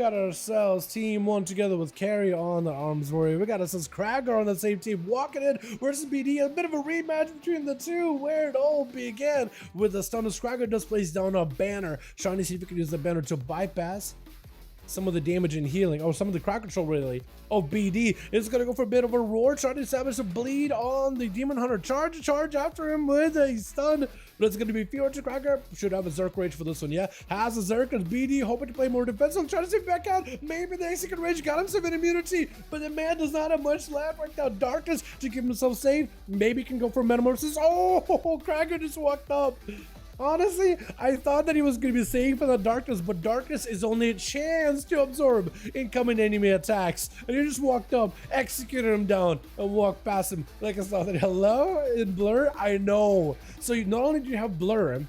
got ourselves Team 1 together with Carrie on the Arms Warrior. We got ourselves Krager on the same team, walking in versus BD. A bit of a rematch between the two, where it all began with the stun. Krager just plays down a banner, trying to see if he can use the banner to bypass some of the damage and healing, or some of the crowd control really, of BD. It's gonna go for a bit of a roar, trying to establish a bleed on the Demon Hunter. Charge after him with a stun, but it's gonna be Fear to Krager. Should have a Zerk Rage for this one, yeah. Has a Zerk, and BD hoping to play more defensive, trying to see back out. Maybe the Execute Rage got him some immunity, but the man does not have much left right now. Darkness to keep himself safe. Maybe can go for Metamorphosis. Oh, Krager just walked up. Honestly, I thought that he was going to be safe from the darkness, but darkness is only a chance to absorb incoming enemy attacks. And he just walked up, executed him down, and walked past him like it's nothing. Hello? In Blur? I know. So not only do you have Blur,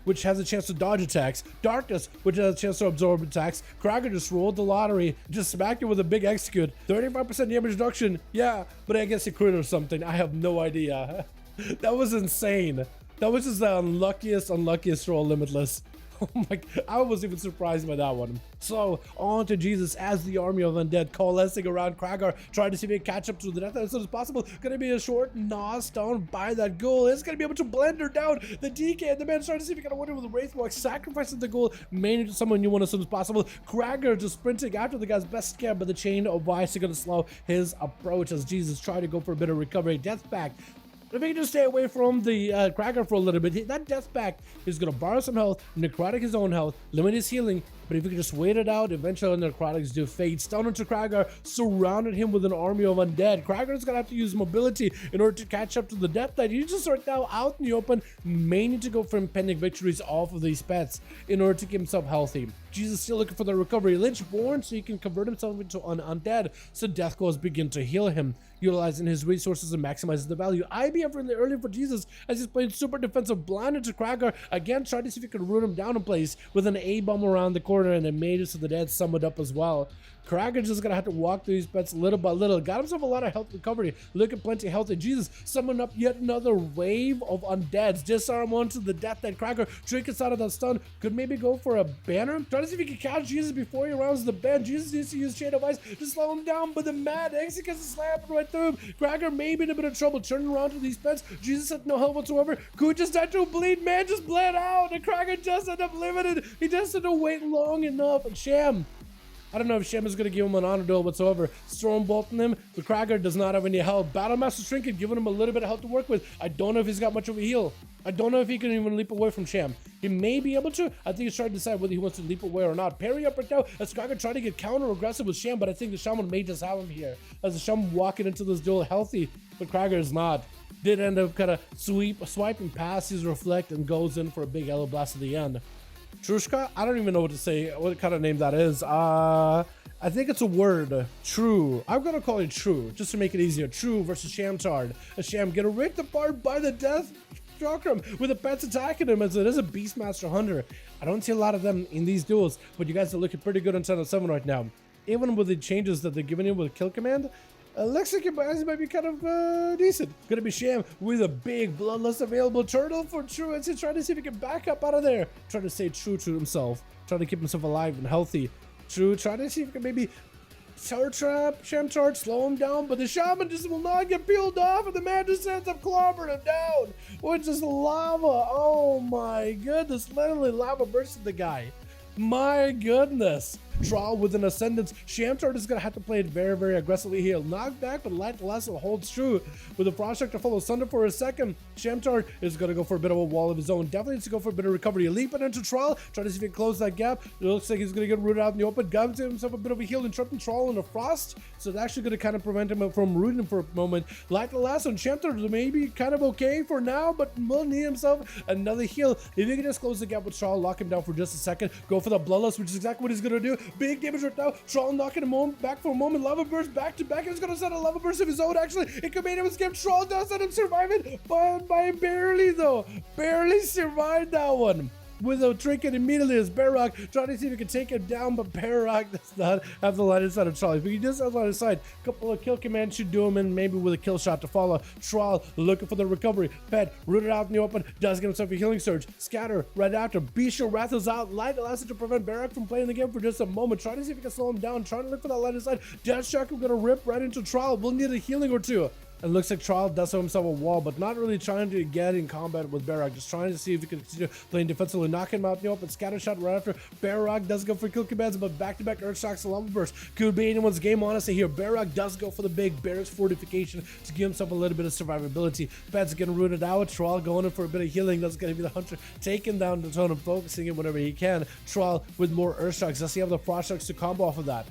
which has a chance to dodge attacks, Darkness, which has a chance to absorb attacks, Krager just rolled the lottery, just smacked it with a big execute. 35% damage reduction, yeah, but I guess he crit or something. I have no idea. That was insane. That was just the unluckiest roll, Limitless. Oh my god, I was even surprised by that one. So, on to Jesus as the army of undead coalescing around Krager, trying to see if he can catch up to the death as soon as possible. Gonna be a short nos down by that ghoul. It's gonna be able to blend her down. The DK and the man trying to see if he can win it with a Wraith Walk, sacrificing the ghoul, mainly to someone new one as soon as possible. Krager just sprinting after the guy's best scare, but the chain of Vice is gonna slow his approach as Jesus trying to go for a bit of recovery. Death Pact. If he can just stay away from the Krager for a little bit, that Death Pact is going to borrow some health, necrotic his own health, limit his healing, but if he can just wait it out, eventually the necrotics do fade. Stun into Krager, surrounded him with an army of undead. Krager's going to have to use mobility in order to catch up to the Death Knight. He's just right now out in the open, may need to go for impending victories off of these pets in order to keep himself healthy. Jesus still looking for the recovery. Lich born so he can convert himself into an undead, so death goals begin to heal him, utilizing his resources and maximizing the value. IBF really early for Jesus as he's playing super defensive, blind into Krager. Again, trying to see if he can root him down in place with an A-bomb around the corner, and then Mages of the Dead summoned up as well. Krager's just gonna have to walk through these pets little by little. Got himself a lot of health recovery. Look at plenty of health. And Jesus summoned up yet another wave of undeads. Disarm one to the Death Knight. Krager trinkets out of that stun. Could maybe go for a banner. Trying to see if he can catch Jesus before he rounds the bend. Jesus needs to use Chain of Ice to slow him down, but the Mad Executes is slapping right through him. Krager may be in a bit of trouble turning around to these pets. Jesus had no health whatsoever. Could just die to a bleed. Man just bled out. And Krager just ended up limited. He just had to wait long enough. And Sham, I don't know if Shem is going to give him an honor duel whatsoever. Storm bolting him. The Krager does not have any health. Battlemaster Trinket giving him a little bit of health to work with. I don't know if he's got much of a heal. I don't know if he can even leap away from Shem. He may be able to. I think he's trying to decide whether he wants to leap away or not. Parry up right now as Krager trying to get counter aggressive with Shem, but I think the Shaman may just have him here. As the Shaman walking into this duel healthy, but Krager is not. Did end up kind of swiping past his Reflect and goes in for a big Yellow Blast at the end. Trushka? I don't even know what to say, what kind of name that is. I think it's a word. True. I'm gonna call it True, just to make it easier. True versus Shamtard. A Sham get ripped apart by the Death Chakram with the pets attacking him as it is a Beastmaster Hunter. I don't see a lot of them in these duels, but you guys are looking pretty good on 10 of 7 right now. Even with the changes that they're giving him with Kill Command, Lexicon might be kind of decent. Gonna be Sham with a big Bloodlust available turtle for True as he's trying to see if he can back up out of there. Trying to stay true to himself. Trying to keep himself alive and healthy. True, trying to see if he can maybe Tower Trap, Sham Charge, slow him down, but the Shaman just will not get peeled off, and the man just ends up clobbering him down. With just lava. Oh my goodness, literally lava bursting the guy. My goodness. Trial with an Ascendance. Shamtard is going to have to play it very, very aggressively. He'll knock back, but Light Lasso holds true. With the Prospect to follow Sunder for a second, Shamtard is going to go for a bit of a wall of his own. Definitely needs to go for a bit of recovery. Leaping into Trial, trying to see if he can close that gap. It looks like he's going to get rooted out in the open. Guns himself a bit of a heal, interrupting Trial in the Frost. So it's actually going to kind of prevent him from rooting for a moment. Light Lasso and Shamtard may be kind of okay for now, but will need himself another heal. If he can just close the gap with Trial, lock him down for just a second, go for the Bloodlust, which is exactly what he's going to do. Big damage right now. Troll knocking him back for a moment. Lava Burst back to back. He's going to set a Lava Burst of his own, actually. It could make him escape. Troll does let him survive it, but by barely, though. Barely survived that one. with a trinket immediately as Barrock trying to see if he can take him down, but Barrock does not have the line inside of Charlie. But he does have the line inside. A couple of kill commands should do him in, maybe with a kill shot to follow. Trial looking for the recovery. Pet rooted out in the open, does get himself a healing surge. Scatter right after. Bestial Wrath is out. Light allows it to prevent Barrock from playing the game for just a moment. Trying to see if he can slow him down. Trying to look for that line inside. Death Shock is gonna rip right into Trial. We'll need a healing or two. It looks like Trial does have himself a wall, but not really trying to get in combat with Barrock. Just trying to see if he can continue playing defensively. Knock him out in the open. Scatter shot right after. Barrock does go for kill commands, but back-to-back Earth Shocks and Lava Burst could be anyone's game, honestly, here. Barrock does go for the big Barrock's fortification to give himself a little bit of survivability. Pet's getting rooted out. Trial going in for a bit of healing. That's going to be the Hunter taking down the Totem, focusing it whenever he can. Trial with more Earth Shocks. Does he have the Frost Shocks to combo off of that?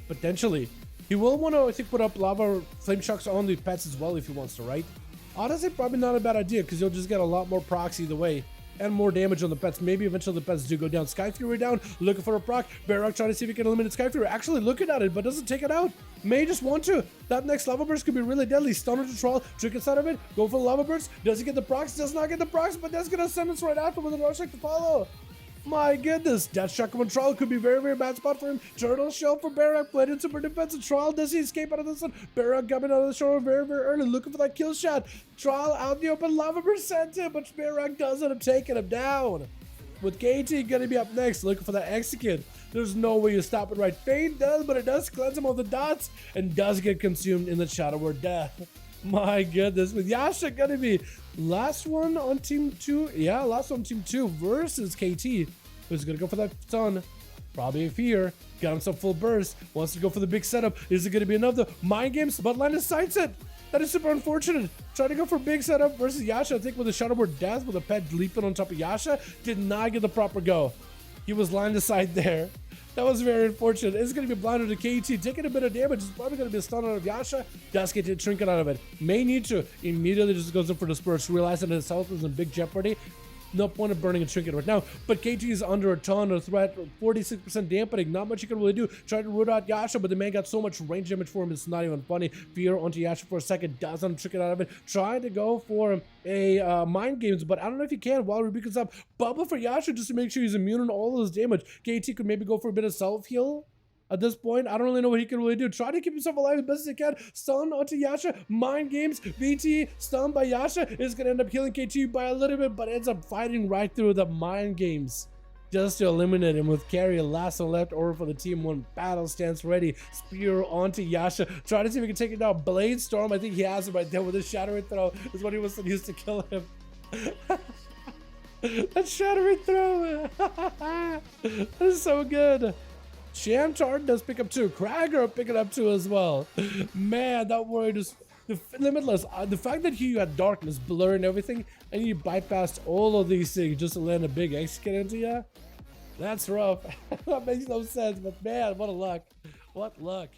Potentially. He will want to, I think, put up lava flame shocks on the pets as well if he wants to, right? Honestly, probably not a bad idea because you'll just get a lot more procs either way and more damage on the pets. Maybe eventually the pets do go down. Sky Fury down, looking for a proc. Barrock trying to see if he can eliminate Sky Fury. Actually looking at it, but doesn't take it out. May just want to. That next lava burst could be really deadly. Stunner to Trial, trick inside of it, go for the lava burst. Does he get the procs? Does not get the procs, but that's gonna send us right after with an Arshak to follow. My goodness, Death Shock on Trial could be very, very bad spot for him. Turtle Shell for Barrock, played in super defensive. Trial, does he escape out of this one? Barrock coming out of the shore very, very early, looking for that kill shot. Trial out in the open, lava percent him, but Barrock does end up taking him down. With KT gonna be up next, looking for that execute. There's no way you stop it right. Fade does, but it does cleanse him of the dots and does get consumed in the Shadow Word Death. My goodness, with Yasha gonna be last one on team 2. Yeah, last one on team 2 versus KT. Who's gonna go for that stun? Probably a fear. Got himself full burst. Wants to go for the big setup. Is it gonna be another mind games? But Linus sights it. That is super unfortunate. Trying to go for big setup versus Yasha. I think with a Shadow Word Death with a pet leaping on top of Yasha. Did not get the proper go. He was lined aside there. That was very unfortunate. It's going to be blinded to KT, taking a bit of damage. It's probably going to be a stun out of Yasha. Does get a trinket out of it. May need to. Immediately just goes in for the Disperse, realizing that his health is in big jeopardy. No point of burning a trinket right now, but KT is under a ton of threat, 46% dampening, not much you can really do. Tried to root out Yasha, but the man got so much range damage for him, it's not even funny. Fear onto Yasha for a second, doesn't trinket out of it. Trying to go for a mind games, but I don't know if he can while Ruby comes up. Bubble for Yasha just to make sure he's immune on all of his damage. KT could maybe go for a bit of self-heal. At this point, I don't really know what he can really do. Try to keep himself alive as best as he can. Stun onto Yasha. Mind games. VT stunned by Yasha is going to end up healing KT by a little bit, but ends up fighting right through the mind games just to eliminate him. With carry last and left over for the team 1. Battle stance ready. Spear onto Yasha. Try to see if he can take it down. Blade Storm. I think he has it right there with his shattering throw. Is what he was used to kill him. That shattering throw. That is so good. Shantar does pick up 2. Krager picking up 2 as well. Man, that warrior just limitless. The fact that he had darkness, blur, and everything, and you bypassed all of these things just to land a big execute into you. That's rough. That makes no sense, but man, what a luck. What luck.